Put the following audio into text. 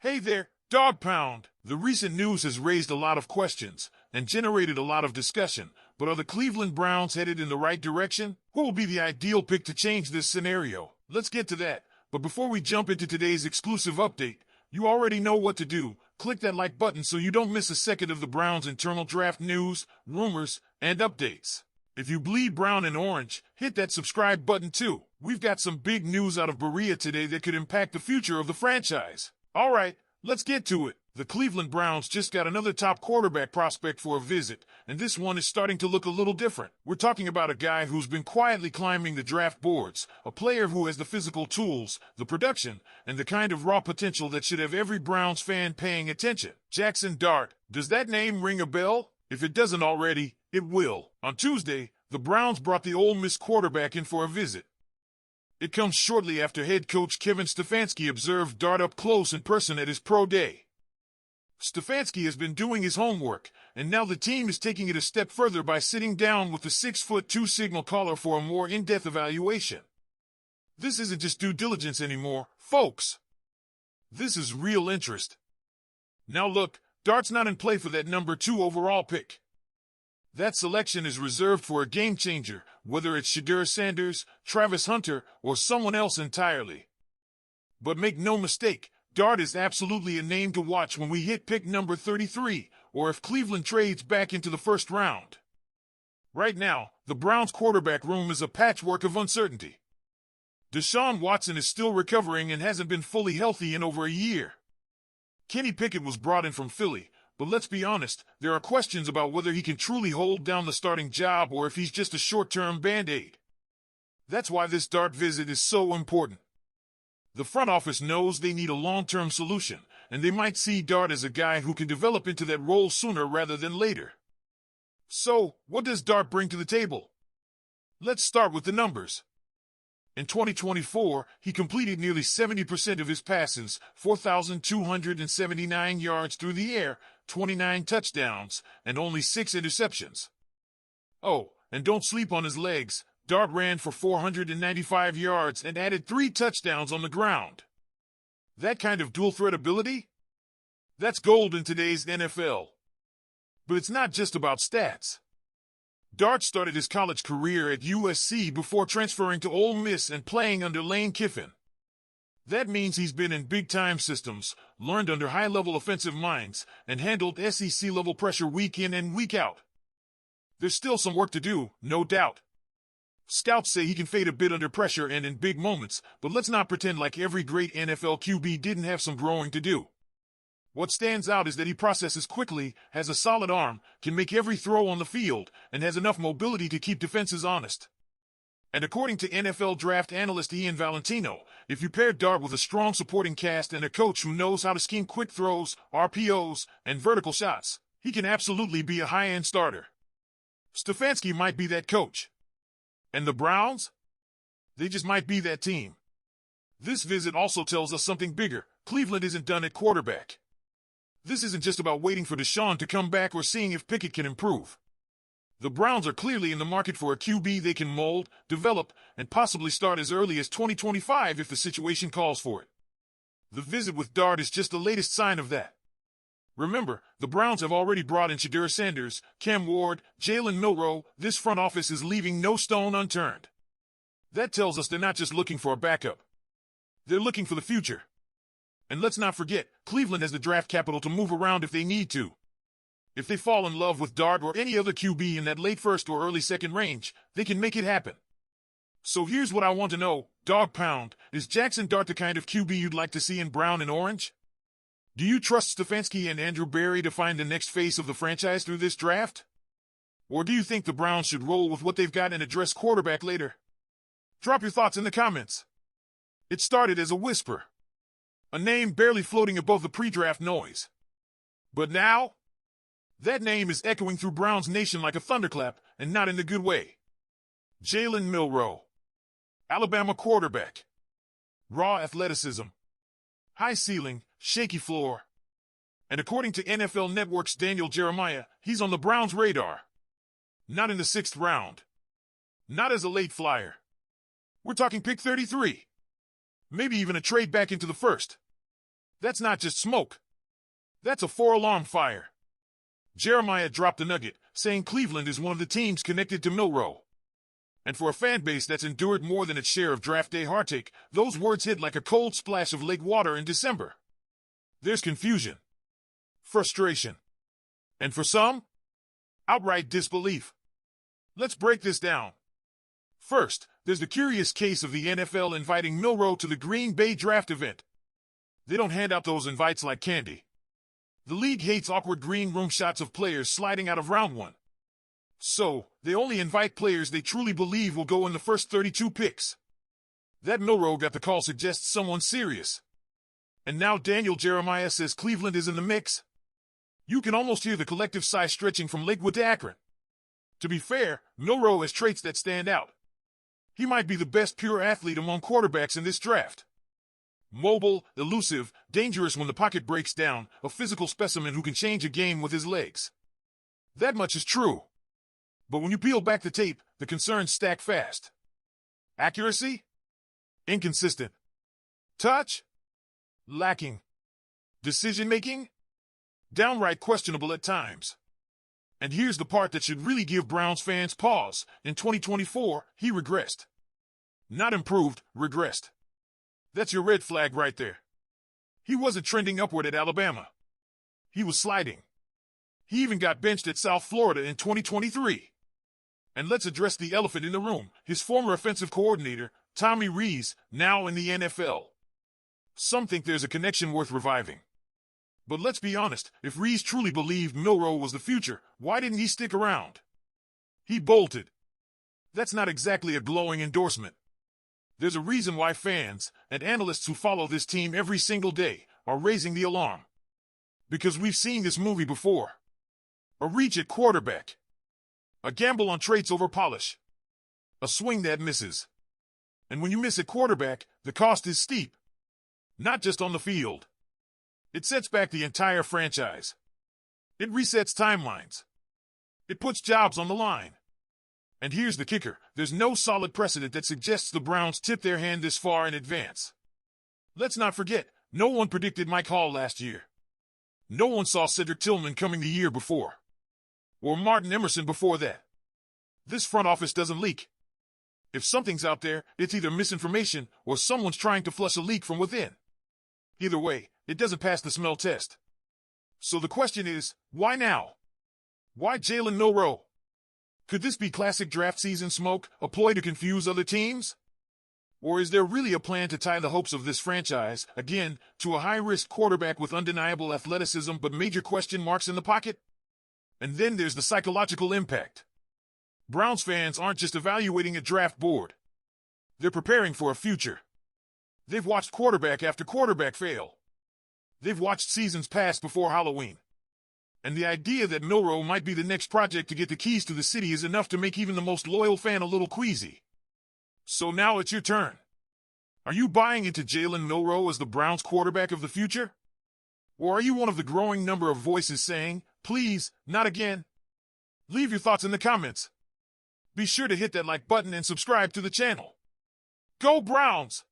Hey there, Dawg Pound. The recent news has raised a lot of questions and generated a lot of discussion, but are the Cleveland Browns headed in the right direction? Who will be the ideal pick to change this scenario? Let's get to that. But before we jump into today's exclusive update, you already know what to do. Click that like button so you don't miss a second of the Browns' internal draft news, rumors, and updates. If you bleed brown and orange, hit that subscribe button too. We've got some big news out of Berea today that could impact the future of the franchise. All right, let's get to it. The Cleveland Browns just got another top quarterback prospect for a visit, and this one is starting to look a little different. We're talking about a guy who's been quietly climbing the draft boards, a player who has the physical tools, the production, and the kind of raw potential that should have every Browns fan paying attention. Jackson Dart. Does that name ring a bell? If it doesn't already, it will. On Tuesday, the Browns brought the Ole Miss quarterback in for a visit. It comes shortly after head coach Kevin Stefanski observed Dart up close in person at his pro day. Stefanski has been doing his homework, and now the team is taking it a step further by sitting down with the 6'2" signal caller for a more in-depth evaluation. This isn't just due diligence anymore, folks. This is real interest. Now look, Dart's not in play for that number 2 overall pick. That selection is reserved for a game changer, whether it's Shedeur Sanders, Travis Hunter, or someone else entirely. But make no mistake, Dart is absolutely a name to watch when we hit pick number 33, or if Cleveland trades back into the first round. Right now, the Browns' quarterback room is a patchwork of uncertainty. Deshaun Watson is still recovering and hasn't been fully healthy in over a year. Kenny Pickett was brought in from Philly, but let's be honest, there are questions about whether he can truly hold down the starting job or if he's just a short-term Band-Aid. That's why this Dart visit is so important. The front office knows they need a long-term solution, and they might see Dart as a guy who can develop into that role sooner rather than later. So, what does Dart bring to the table? Let's start with the numbers. In 2024, he completed nearly 70% of his passes, 4,279 yards through the air, 29 touchdowns, and only 6 interceptions. Oh, and don't sleep on his legs. Dart ran for 495 yards and added 3 touchdowns on the ground. That kind of dual-threat ability? That's gold in today's NFL. But it's not just about stats. Dart started his college career at USC before transferring to Ole Miss and playing under Lane Kiffin. That means he's been in big-time systems, learned under high-level offensive minds, and handled SEC-level pressure week in and week out. There's still some work to do, no doubt. Scouts say he can fade a bit under pressure and in big moments, but let's not pretend like every great NFL QB didn't have some growing to do. What stands out is that he processes quickly, has a solid arm, can make every throw on the field, and has enough mobility to keep defenses honest. And according to NFL draft analyst Ian Valentino, if you pair Dart with a strong supporting cast and a coach who knows how to scheme quick throws, RPOs, and vertical shots, he can absolutely be a high-end starter. Stefanski might be that coach. And the Browns? They just might be that team. This visit also tells us something bigger. Cleveland isn't done at quarterback. This isn't just about waiting for Deshaun to come back or seeing if Pickett can improve. The Browns are clearly in the market for a QB they can mold, develop, and possibly start as early as 2025 if the situation calls for it. The visit with Dart is just the latest sign of that. Remember, the Browns have already brought in Shedeur Sanders, Cam Ward, Jalen Milroe. This front office is leaving no stone unturned. That tells us they're not just looking for a backup. They're looking for the future. And let's not forget, Cleveland has the draft capital to move around if they need to. If they fall in love with Dart or any other QB in that late first or early second range, they can make it happen. So here's what I want to know, Dawg Pound, is Jackson Dart the kind of QB you'd like to see in brown and orange? Do you trust Stefanski and Andrew Berry to find the next face of the franchise through this draft? Or do you think the Browns should roll with what they've got and address quarterback later? Drop your thoughts in the comments. It started as a whisper. A name barely floating above the pre-draft noise. But now, that name is echoing through Browns Nation like a thunderclap, and not in the good way. Jalen Milroe. Alabama quarterback. Raw athleticism. High ceiling, shaky floor. And according to NFL Network's Daniel Jeremiah, he's on the Browns' radar. Not in the 6th round. Not as a late flyer. We're talking pick 33. Maybe even a trade back into the first. That's not just smoke. That's a four-alarm fire. Jeremiah dropped the nugget, saying Cleveland is one of the teams connected to Milroe. And for a fan base that's endured more than its share of draft day heartache, those words hit like a cold splash of lake water in December. There's confusion, frustration, and for some, outright disbelief. Let's break this down. First, there's the curious case of the NFL inviting Milroe to the Green Bay draft event. They don't hand out those invites like candy. The league hates awkward green room shots of players sliding out of round one. So, they only invite players they truly believe will go in the first 32 picks. That Milroe got the call suggests someone serious. And now Daniel Jeremiah says Cleveland is in the mix. You can almost hear the collective sigh stretching from Lakewood to Akron. To be fair, Milroe has traits that stand out. He might be the best pure athlete among quarterbacks in this draft. Mobile, elusive, dangerous when the pocket breaks down, a physical specimen who can change a game with his legs. That much is true. But when you peel back the tape, the concerns stack fast. Accuracy? Inconsistent. Touch? Lacking. Decision-making? Downright questionable at times. And here's the part that should really give Browns fans pause. In 2024, he regressed. Not improved, regressed. That's your red flag right there. He wasn't trending upward at Alabama. He was sliding. He even got benched at South Florida in 2023. And let's address the elephant in the room, his former offensive coordinator, Tommy Rees, now in the NFL. Some think there's a connection worth reviving. But let's be honest, if Rees truly believed Milroe was the future, why didn't he stick around? He bolted. That's not exactly a glowing endorsement. There's a reason why fans and analysts who follow this team every single day are raising the alarm. Because we've seen this movie before. A reach at quarterback. A gamble on traits over polish. A swing that misses. And when you miss at quarterback, the cost is steep. Not just on the field. It sets back the entire franchise. It resets timelines. It puts jobs on the line. And here's the kicker, there's no solid precedent that suggests the Browns tip their hand this far in advance. Let's not forget, no one predicted Mike Hall last year. No one saw Cedric Tillman coming the year before. Or Martin Emerson before that. This front office doesn't leak. If something's out there, it's either misinformation or someone's trying to flush a leak from within. Either way, it doesn't pass the smell test. So the question is, why now? Why Jalen Milroe? Could this be classic draft season smoke, a ploy to confuse other teams? Or is there really a plan to tie the hopes of this franchise, again, to a high-risk quarterback with undeniable athleticism but major question marks in the pocket? And then there's the psychological impact. Browns fans aren't just evaluating a draft board. They're preparing for a future. They've watched quarterback after quarterback fail. They've watched seasons pass before Halloween. And the idea that Milroe might be the next project to get the keys to the city is enough to make even the most loyal fan a little queasy. So now it's your turn. Are you buying into Jalen Milroe as the Browns quarterback of the future? Or are you one of the growing number of voices saying, please, not again? Leave your thoughts in the comments. Be sure to hit that like button and subscribe to the channel. Go Browns!